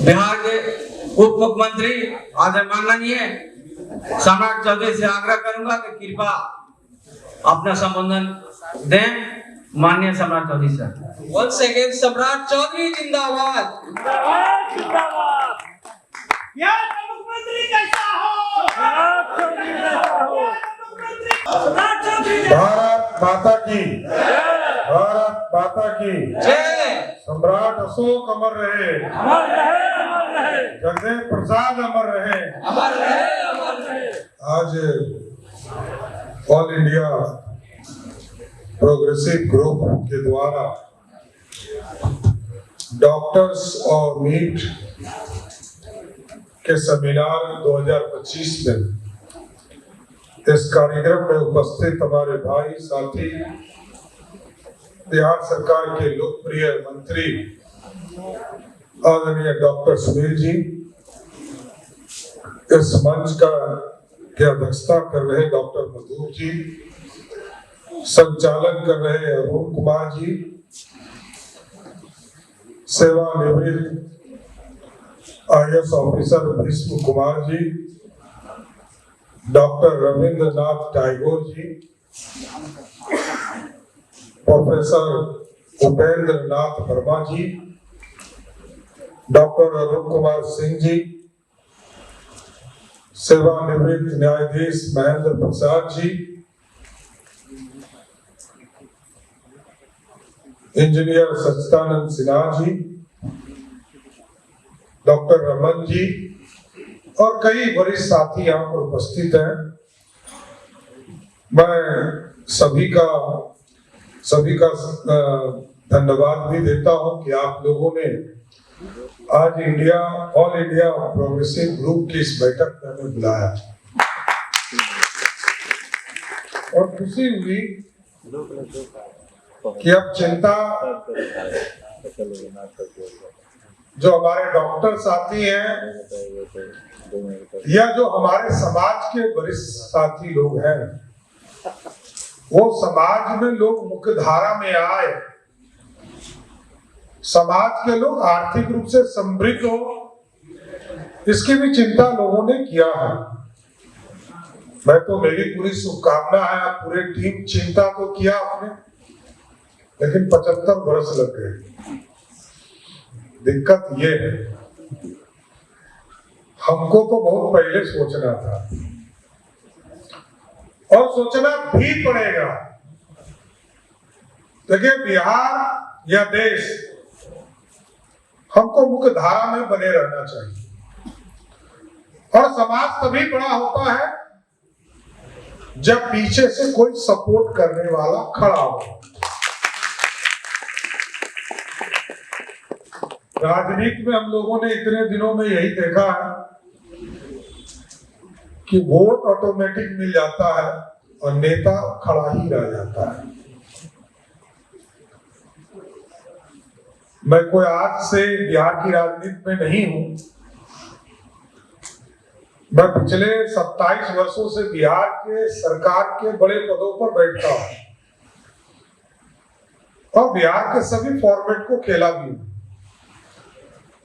बिहार के उप मुख्यमंत्री आदरणीय माननीय सम्राट चौधरी से आग्रह करूंगा कि कृपया अपना संबोधन दें। माननीय सम्राट चौधरी सर। वंस अगेन सम्राट चौधरी जिंदाबाद। जिंदाबाद जिंदाबाद। बिहार का मुख्यमंत्री कैसा हो? सम्राट चौधरी भारत माता की, भारत माता की जय। सम्राट अशोक अमर रहे, अमर रहे अमर रहे, जगदेव प्रसाद अमर रहे। अमर रहे अमर रहे। आज ऑल इंडिया प्रोग्रेसिव ग्रुप के द्वारा डॉक्टर्स और नीट के सेमिनार 2025 में इस कार्यक्रम में उपस्थित हमारे भाई साथी बिहार सरकार के लोकप्रिय मंत्री आदरणीय डॉक्टर सुनील जी, इस मंच का की अध्यक्षता कर रहे डॉक्टर मधुर जी, संचालन कर रहे अरुण कुमार जी, सेवानिवृत्त IAS officer Bhishma Kumar ji, doctor Ravindra Nath Tagore ji, professor Upendra Nath Verma जी, डॉक्टर अरुण कुमार सिंह जी, सेवानिवृत्त न्यायाधीश महेंद्र प्रसाद जी, इंजीनियर सच्चिदानंद सिन्हा जी, डॉक्टर रमन जी और कई वरिष्ठ साथी यहाँ पर उपस्थित हैं। मैं सभी का धन्यवाद भी देता हूं कि आप लोगों ने आज ऑल इंडिया प्रोग्रेसिव ग्रुप की इस बैठक में हमें बुलाया और खुशी हुई कि अब चिंता जो हमारे डॉक्टर साथी हैं या जो हमारे समाज के वरिष्ठ साथी लोग हैं, वो समाज में लोग मुख्य धारा में आए, समाज के लोग आर्थिक रूप से समृद्ध हो, इसकी भी चिंता लोगों ने किया है। मैं तो मेरी पूरी शुभकामना है, आप पूरे टीम चिंता तो किया आपने, लेकिन 75 वर्ष लग गए। दिक्कत ये है, हमको तो बहुत पहले सोचना था और सोचना भी पड़ेगा। देखिए, बिहार या देश हमको मुख्य धारा में बने रहना चाहिए और समाज तभी बड़ा होता है जब पीछे से कोई सपोर्ट करने वाला खड़ा हो। राजनीति में हम लोगों ने इतने दिनों में यही देखा है कि वोट ऑटोमेटिक मिल जाता है और नेता खड़ा ही रह जाता है। मैं कोई आज से बिहार की राजनीति में नहीं हूं, मैं पिछले 27 वर्षों से बिहार के सरकार के बड़े पदों पर बैठता हूं और बिहार के सभी फॉर्मेट को खेला भी हूं।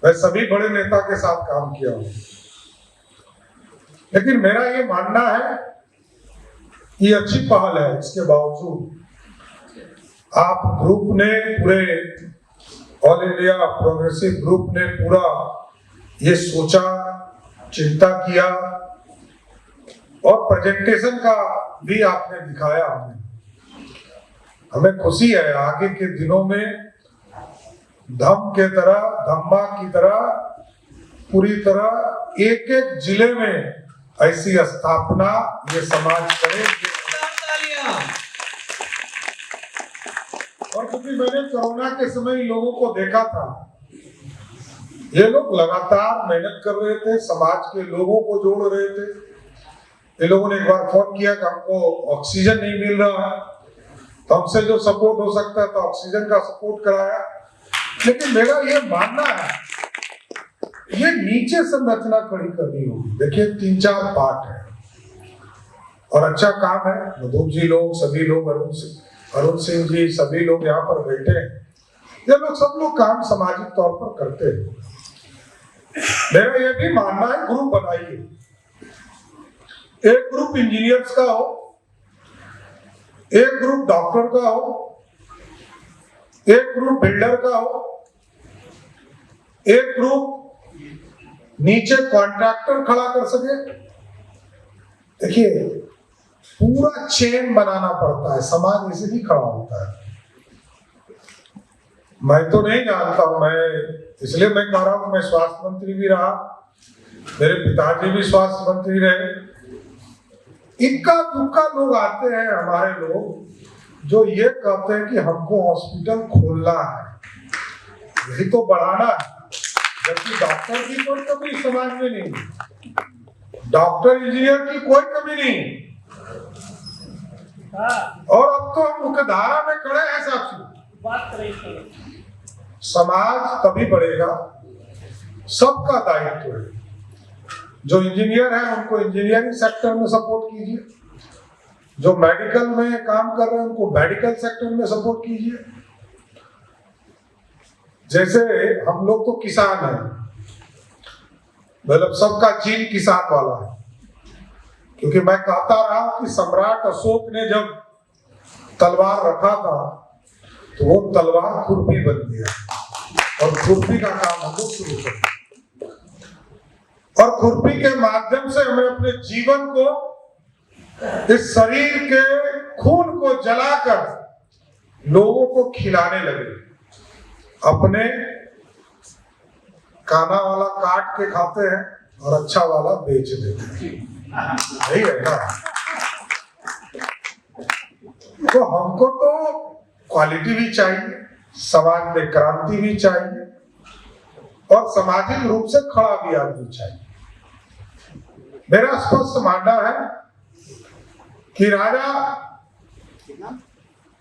मैं सभी बड़े नेता के साथ काम किया हूं, लेकिन मेरा ये मानना है ये अच्छी पहल है। इसके बावजूद आप ग्रुप ने, पूरे ऑल इंडिया प्रोग्रेसिव ग्रुप ने पूरा ये सोचा, चिंता किया और प्रेजेंटेशन का भी आपने दिखाया। हमें खुशी है आगे के दिनों में धम्मा की तरह पूरी तरह एक एक जिले में ऐसी स्थापना ये समाज करेंगे। और क्योंकि मैंने कोरोना के समय लोगों को देखा था, ये लोग लगातार मेहनत कर रहे थे, समाज के लोगों को जोड़ रहे थे। ये लोगों ने एक बार फोन किया कि हमको ऑक्सीजन नहीं मिल रहा है, तो हमसे जो सपोर्ट हो सकता है तो ऑक्सीजन का सपोर्ट कराया। लेकिन मेरा ये मानना है ये नीचे संरचना खड़ी करनी होगी। देखिए, 3-4 पार्ट है और अच्छा काम है। मधुर जी लोग, सभी लोग, अरुण सिंह जी, सभी लोग यहाँ पर बैठे हैं। ये लोग सब लोग काम सामाजिक तौर पर करते हैं, मेरा ये भी मानना है ग्रुप बनाइए, एक ग्रुप इंजीनियर्स का हो, एक ग्रुप डॉक्टर का हो, एक ग्रुप बिल्डर का हो, एक ग्रुप नीचे कॉन्ट्रैक्टर खड़ा कर सके। देखिए पूरा चेन बनाना पड़ता है, समाज ऐसे ही खड़ा होता है। मैं तो नहीं जानता हूं, मैं इसलिए मैं कह रहा हूं, मैं स्वास्थ्य मंत्री भी रहा, मेरे पिताजी भी स्वास्थ्य मंत्री रहे। इक्का दुक्का लोग आते हैं हमारे लोग जो ये कहते हैं कि हमको हॉस्पिटल खोलना है, यही तो बढ़ाना है, जबकि डॉक्टर की कोई कमी समाज में नहीं, डॉक्टर इंजीनियर की कोई कमी नहीं। और अब तो हम मुख्यधारा में खड़े हैं साहब, बात करें समाज तभी बढ़ेगा, सबका दायित्व है। जो इंजीनियर है उनको इंजीनियरिंग सेक्टर में सपोर्ट कीजिए, जो मेडिकल में काम कर रहे हैं उनको मेडिकल सेक्टर में सपोर्ट कीजिए। जैसे हम लोग तो किसान हैं, मतलब सबका जीन किसान वाला है, क्योंकि मैं कहता रहा कि सम्राट अशोक ने जब तलवार रखा था तो वो तलवार खुरपी बन गया, और खुरपी का काम हम लोग शुरू कर, और खुरपी के माध्यम से हमें अपने जीवन को, इस शरीर के खून को जलाकर लोगों को खिलाने लगे। अपने काना वाला काट के खाते हैं और अच्छा वाला बेच देते हैं, यही है ना। तो हमको तो क्वालिटी भी चाहिए, समाज में क्रांति भी चाहिए, और सामाजिक रूप से खड़ा भी आदमी चाहिए। मेरा स्पष्ट मानना है कि राजा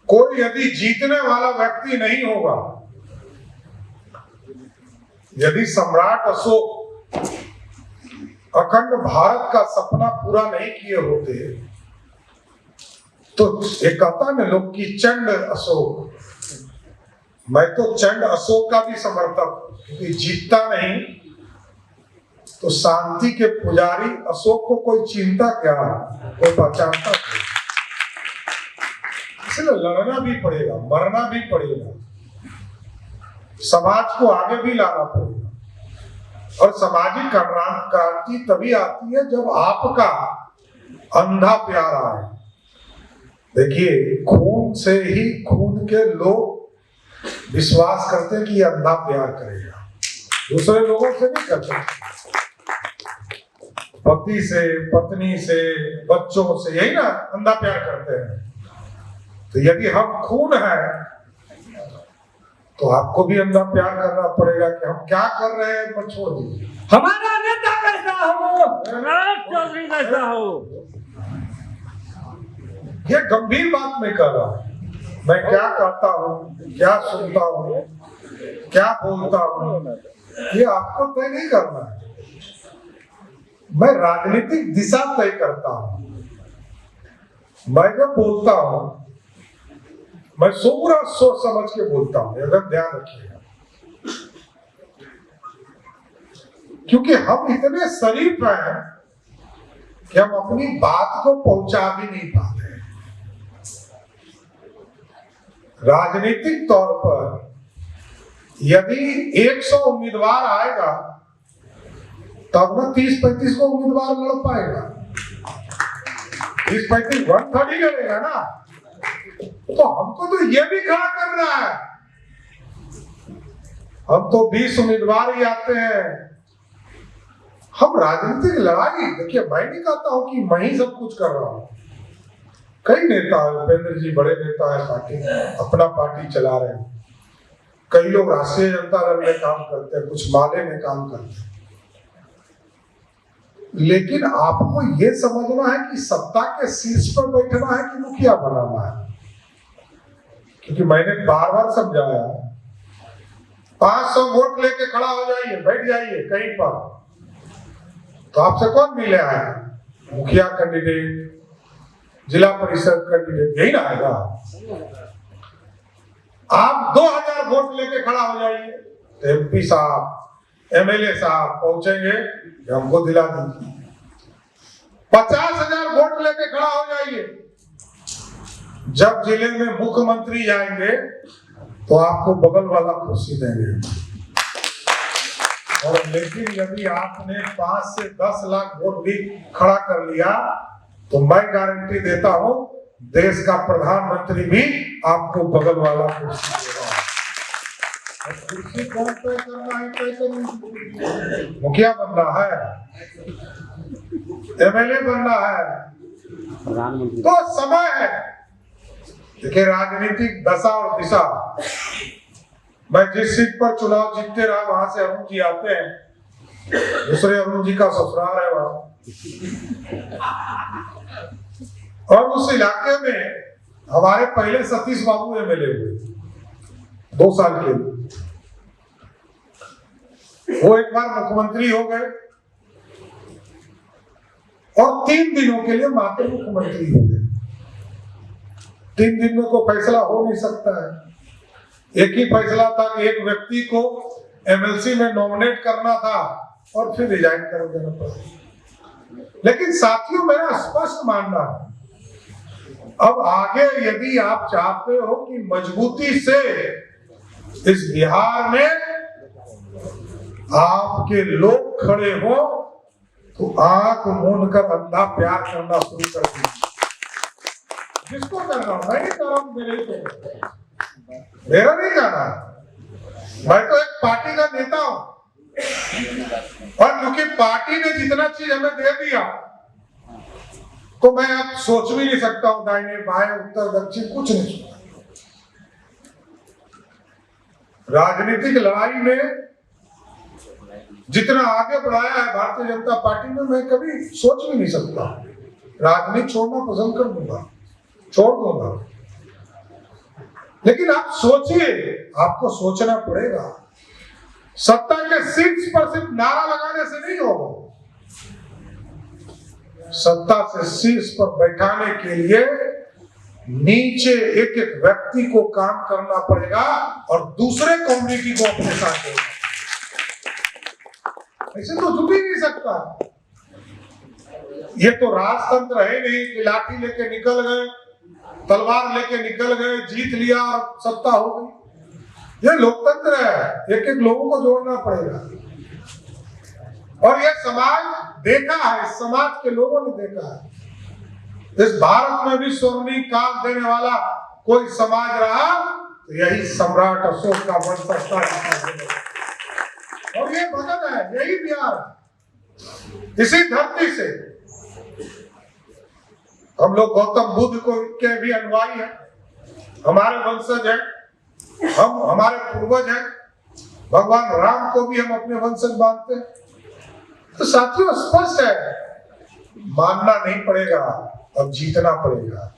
कोई यदि जीतने वाला व्यक्ति नहीं होगा, यदि सम्राट अशोक अखंड भारत का सपना पूरा नहीं किए होते, तो एक कहता है लोग की चंड अशोक, मैं तो चंड अशोक का भी समर्थक, क्योंकि जीतता नहीं तो शांति के पुजारी अशोक को कोई चिंता क्या, कोई पहचानता नहीं। इसलिए लड़ना भी पड़ेगा, मरना भी पड़ेगा, समाज को आगे भी लाना पड़ेगा, और सामाजिक क्रांति तभी आती है जब आपका अंधा प्यार आए। देखिए खून से ही खून के लोग विश्वास करते हैं कि ये अंधा प्यार करेगा, दूसरे लोगों से नहीं करते, पति से, पत्नी से, बच्चों से, यही ना अंधा प्यार करते हैं। तो यदि हम खून है तो आपको भी अंधा प्यार करना पड़ेगा कि हम क्या कर रहे हैं पर छोड़ दीजिए। हमारा नेता कैसा हो, सम्राट चौधरी कैसा हो। ये गंभीर बात मैं कर रहा हूँ, मैं क्या कहता हूँ, क्या सुनता हूँ, क्या बोलता हूँ, ये आपको तय नहीं करना है। मैं राजनीतिक दिशा तय करता हूँ। मैं जब बोलता हूँ मैं पूरा सोच समझ के बोलता हूँ, अगर ध्यान रखिएगा, क्योंकि हम इतने शरीफ हैं कि हम अपनी बात को पहुंचा भी नहीं पाते। राजनीतिक तौर पर यदि 100 उम्मीदवार आएगा तब ना 30-35 को उम्मीदवार लड़ पाएगा, 30-35 1/3 ही लड़ेगा ना। तो हमको तो ये भी खड़ा करना है, हम तो 20 उम्मीदवार ही आते हैं। हम राजनीतिक लड़ाई, देखिए मैं नहीं कहता हूं कि मैं ही सब कुछ कर रहा हूं, कई नेता है, उपेंद्र जी बड़े नेता है, पार्टी अपना पार्टी चला रहे हैं, कई लोग राष्ट्रीय जनता दल में काम करते हैं, कुछ माले में काम करते हैं। लेकिन आपको ये समझना है कि सत्ता के शीर्ष पर बैठना है कि मुखिया बनाना है, क्योंकि मैंने बार बार समझाया, 500 वोट लेके खड़ा हो जाइए, बैठ जाइए कहीं पर, तो आपसे कौन मिले आएगा, मुखिया कैंडिडेट, जिला परिषद कैंडिडेट, यही ना आएगा। आप 2000 वोट लेके खड़ा हो जाइए तो MP साहब, एमएलए साहब पहुंचेंगे कि हमको दिला दीजिए। 50,000 वोट लेके खड़ा हो जाइए। जब जिले में मुख्यमंत्री जाएंगे तो आपको बगल वाला कुर्सी देंगे। और लेकिन यदि आपने 5 से 10 लाख वोट भी खड़ा कर लिया तो मैं गारंटी देता हूं देश का प्रधानमंत्री भी आपको बगल वाला कुर्सी देगा। और कुर्सी कौन तय करना है, तय करेंगे। मुखिया बनना है, एमएलए बनना है, तो समय है। देखिए राजनीतिक दशा और दिशा, मैं जिस सीट पर चुनाव जीतते रहा वहां से अरुण जी आते हैं, दूसरे अरुण जी का ससुराल है वहां, और उस इलाके में हमारे पहले सतीश बाबू एमएलए हुए 2 साल के लिए। वो एक बार मुख्यमंत्री हो गए और 3 दिनों के लिए मात्र मुख्यमंत्री हो गए। 3 दिन में कोई फैसला हो नहीं सकता है। एक ही फैसला था कि एक व्यक्ति को एमएलसी में नॉमिनेट करना था और फिर रिजाइन कर देना पड़ा। लेकिन साथियों मेरा स्पष्ट मानना है, अब आगे यदि आप चाहते हो कि मजबूती से इस बिहार में आपके लोग खड़े हो तो आंख मूंद कर अंधा प्यार करना शुरू कर दीजिए। जिसको करना, मैं नहीं कर रहा हूं, मेरा नहीं करना, मैं तो एक पार्टी का नेता हूं। और क्योंकि पार्टी ने जितना चीज हमें दे दिया तो मैं अब सोच भी नहीं सकता हूं दाहिने बाएं उत्तर दक्षिण कुछ नहीं। राजनीतिक लड़ाई में जितना आगे बढ़ाया है भारतीय जनता पार्टी में, मैं कभी सोच भी नहीं सकता। राजनीति छोड़ना पसंद कर दूंगा, छोड़ दूंगा, लेकिन आप सोचिए, आपको सोचना पड़ेगा। सत्ता के शीर्ष पर सिर्फ नारा लगाने से नहीं होगा, सत्ता से शीर्ष पर बैठाने के लिए नीचे एक एक व्यक्ति को काम करना पड़ेगा और दूसरे कम्युनिटी को अपने साथ लेना। ऐसे तो जुट ही नहीं सकता। ये तो राजतंत्र है नहीं कि लाठी लेके निकल गए, तलवार लेके निकल गए, जीत लिया और सत्ता हो गई। ये लोकतंत्र है, एक एक लोगों को जोड़ना पड़ेगा। और ये समाज देखा है, इस समाज के लोगों ने देखा है। इस भारत में भी स्वर्णिम काल देने वाला कोई समाज रहा तो यही सम्राट अशोक का वंश था। और ये भगत है, यही बिहार है। इसी धरती से हम लोग गौतम बुद्ध को के भी अनुयायी हैं, हमारे वंशज हैं, हम हमारे पूर्वज हैं। भगवान राम को भी हम अपने वंशज मानते हैं। तो साथियों स्पष्ट है, मानना नहीं पड़ेगा, अब जीतना पड़ेगा।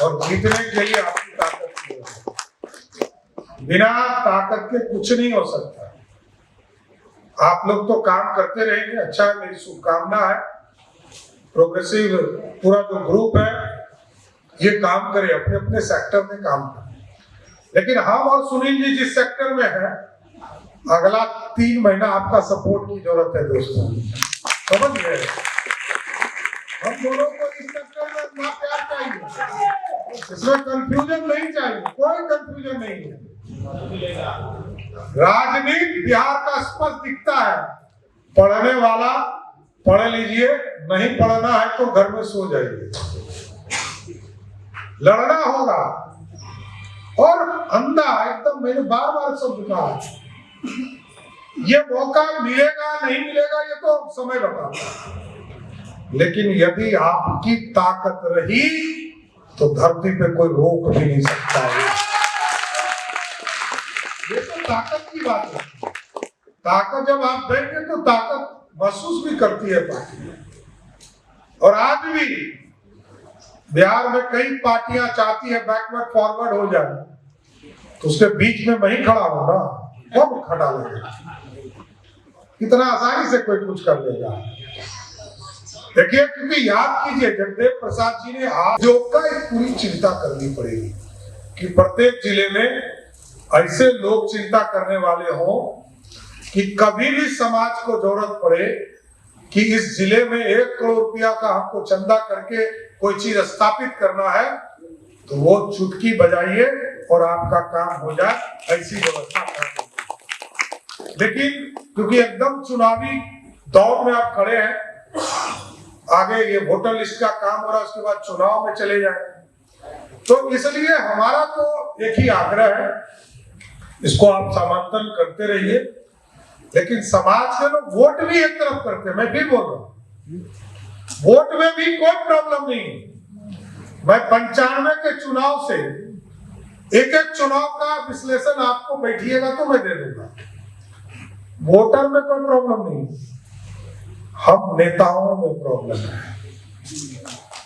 और जीतने के लिए आपकी ताकत की है, बिना ताकत के कुछ नहीं हो सकता। आप लोग तो काम करते रहेंगे, अच्छा है, मेरी शुभकामना है। प्रोग्रेसिव पूरा जो ग्रुप है ये काम करे, अपने अपने सेक्टर में काम करे। लेकिन हम और सुनील जी जिस सेक्टर में है, अगला 3 महीना आपका सपोर्ट की जरूरत है दोस्तों, समझ गए? हम दोनों को इस सेक्टर में अपना प्यार चाहिए, इसमें कंफ्यूजन नहीं चाहिए, कोई कंफ्यूजन नहीं है। राजनीति बिहार का स्पष्ट दिखता है। पढ़ने वाला पढ़ लीजिए, नहीं पढ़ना है तो घर में सो जाइए। लड़ना होगा और अंधा एकदम, मैंने बार बार शब्द कहा, ये मौका मिलेगा नहीं मिलेगा ये तो समय बताता है। लेकिन यदि आपकी ताकत रही तो धरती पे कोई रोक भी नहीं सकता है। ये तो ताकत की बात है। ताकत जब आप देंगे तो ताकत महसूस भी करती है पार्टी। और आज भी बिहार में कई पार्टियां चाहती है बैकवर्ड फॉरवर्ड हो जाए, तो उसके बीच में वही खड़ा होगा, कब खड़ा लेगा? कितना आसानी से कोई कुछ कर लेगा। देखिए, क्योंकि याद कीजिए जगदेव प्रसाद जी ने उद्योग का एक पूरी चिंता करनी पड़ेगी कि प्रत्येक जिले में ऐसे लोग चिंता करने वाले हों कि कभी भी समाज को जरूरत पड़े कि इस जिले में 1 करोड़ रुपया का हमको चंदा करके कोई चीज स्थापित करना है, तो वो चुटकी बजाइए और आपका काम हो जाए, ऐसी व्यवस्था कर दीजिए। लेकिन क्योंकि एकदम चुनावी दौर में आप खड़े हैं, आगे ये वोटर लिस्ट का काम हो रहा है, उसके बाद चुनाव में चले जाए, तो इसलिए हमारा तो एक ही आग्रह है, इसको आप समर्थन करते रहिए। लेकिन समाज के लोग वोट भी एक तरफ करते हैं, मैं भी बोल रहा हूं, वोट में भी कोई प्रॉब्लम नहीं। मैं 95 के चुनाव से एक एक चुनाव का विश्लेषण आपको बैठिएगा तो मैं दे दूंगा। वोटर में कोई प्रॉब्लम नहीं, हम नेताओं में प्रॉब्लम है।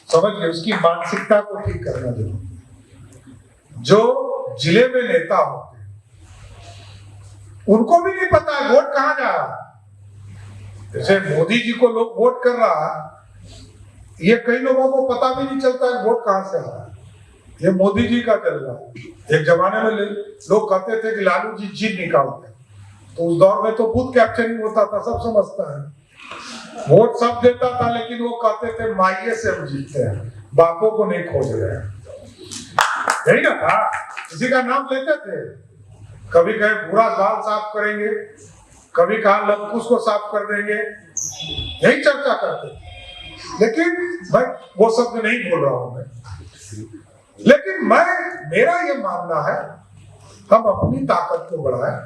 समझिए, उसकी मानसिकता को ठीक करना जरूरी। जो जिले में नेता होते हैं उनको भी नहीं पता है वोट कहां जा रहा है। जैसे मोदी जी को लोग वोट कर रहा है, ये कई लोगों को पता भी नहीं चलता है वोट कहां से आ रहा है, ये मोदी जी का चल रहा है। एक जमाने में लोग कहते थे कि लालू जी जीत निकालते हैं, तो उस दौर में तो बूथ कैप्चरिंग होता था, सब समझता है, वोट सब देता था, लेकिन वो कहते थे माइये से हम जीतते हैं, बापों को नहीं खोज रहे हैं। यही ना था, किसी का नाम लेते थे, कभी कहे पूरा बाल साफ करेंगे, कभी कहा लंकुश को साफ कर देंगे, यही चर्चा करते थे। लेकिन मैं वो शब्द नहीं बोल रहा हूं मैं, लेकिन मेरा ये मानना है हम अपनी ताकत को बढ़ाएं,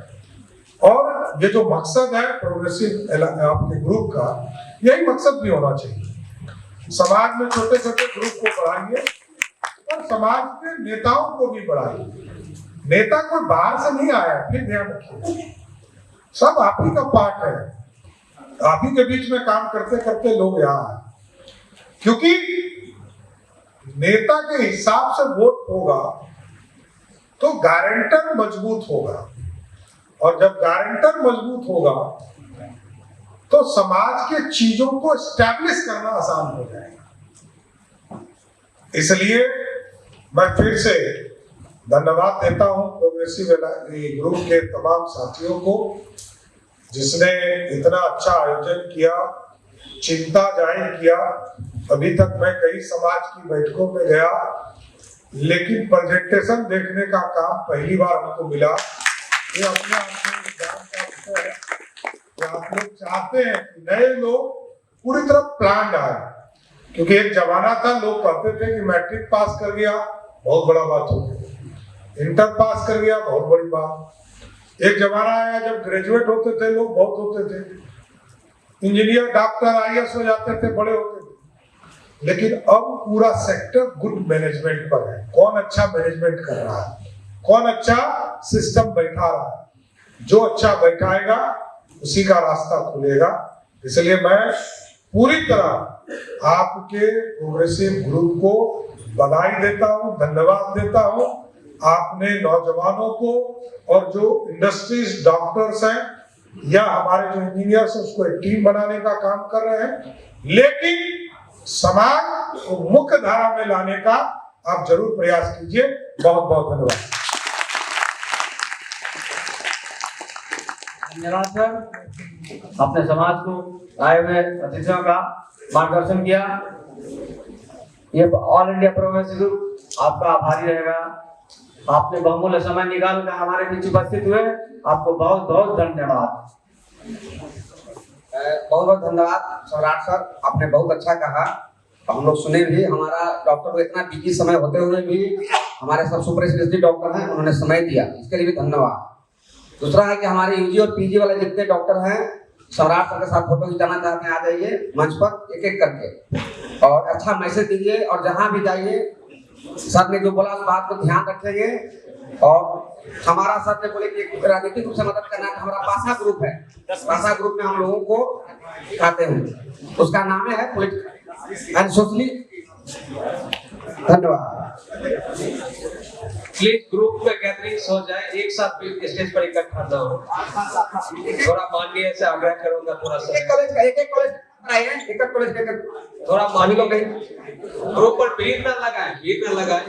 और ये जो मकसद है प्रोग्रेसिव आपके ग्रुप का, यही मकसद भी होना चाहिए। समाज में छोटे छोटे ग्रुप को बढ़ाइए और समाज के नेताओं को भी बढ़ाइए। नेता कोई बाहर से नहीं आया, फिर ध्यान रखिए, सब आप ही का पार्ट है। आप ही के बीच में काम करते करते लोग यहाँ आए, क्योंकि नेता के हिसाब से वोट होगा तो गारंटर मजबूत होगा, और जब गारंटर मजबूत होगा तो समाज के चीजों को एस्टैब्लिश करना आसान हो जाएगा। इसलिए मैं फिर से धन्यवाद देता हूं प्रोग्रेसिव ग्रुप के तमाम साथियों को, जिसने इतना अच्छा आयोजन किया, चिंता जाहिर किया। अभी तक मैं कई समाज की बैठकों में गया, लेकिन प्रेजेंटेशन देखने का काम पहली बार हमको मिला। ये अपने आप में ज्ञान का विषय है कि आप लोग चाहते हैं कि नए लोग पूरी तरह प्लान आए, क्योंकि एक जमाना था लोग कहते थे कि मैट्रिक पास कर गया बहुत बड़ा बात हो गया, इंटर पास कर गया बहुत बड़ी बात। एक जमाना आया जब ग्रेजुएट होते थे लोग बहुत होते थे, इंजीनियर डॉक्टर IAS हो जाते थे, बड़े होते थे। लेकिन अब पूरा सेक्टर गुड मैनेजमेंट पर है, कौन अच्छा मैनेजमेंट कर रहा है, कौन अच्छा सिस्टम बैठा रहा है, जो अच्छा बैठाएगा उसी का रास्ता खुलेगा। इसलिए मैं पूरी तरह आपके प्रोग्रेसिव ग्रुप को बधाई देता हूं, धन्यवाद देता हूं। आपने नौजवानों को और जो इंडस्ट्रीज डॉक्टर्स हैं या हमारे जो इंजीनियर्स हैं उसको एक टीम बनाने का काम कर रहे हैं, लेकिन समाज को मुख्य धारा में लाने का आप जरूर प्रयास कीजिए। बहुत बहुत धन्यवाद। धन्यवाद सर, अपने समाज को आए हुए अतिथियों का मार्गदर्शन किया। ये ऑल इंडिया प्रोग्रेसिव ग्रुप आपका आभारी रहेगा। आपने बहुमूल्य समय निकाल कर हमारे बीच उपस्थित हुए, आपको बहुत बहुत धन्यवाद। बहुत बहुत धन्यवाद सम्राट सर, आपने बहुत अच्छा कहा, हम लोग सुने भी। हमारा डॉक्टर को इतना बिजी समय होते हुए भी हमारे सब सुपर स्पेशलिस्ट डॉक्टर हैं, उन्होंने समय दिया, इसके लिए भी धन्यवाद। दूसरा है कि हमारे यूजी और पीजी वाले जितने डॉक्टर हैं, सम्राट सर के साथ फोटो खिंचाना चाहते हैं, आ जाइए मंच पर एक एक करके और अच्छा मैसेज दीजिए। और जहां भी जाइए सर ने जो बोला उस बात को ध्यान रखेंगे। और हमारा सर ने बोले कि राजनीतिक रूप से मदद करना है, हमारा पासा ग्रुप है, पासा ग्रुप में हम लोगों को दिखाते हैं, उसका नाम है पॉलिटिकल एंड सोशली। धन्यवाद। प्लीज ग्रुप में गैदरिंग हो जाए, एक साथ स्टेज पर इकट्ठा ना हो। थोड़ा माननीय से आग्रह करूंगा, पूरा एक कॉलेज थोड़ा माननीय ग्रुप पर भीड़ न लगाए, भीड़ न लगाए।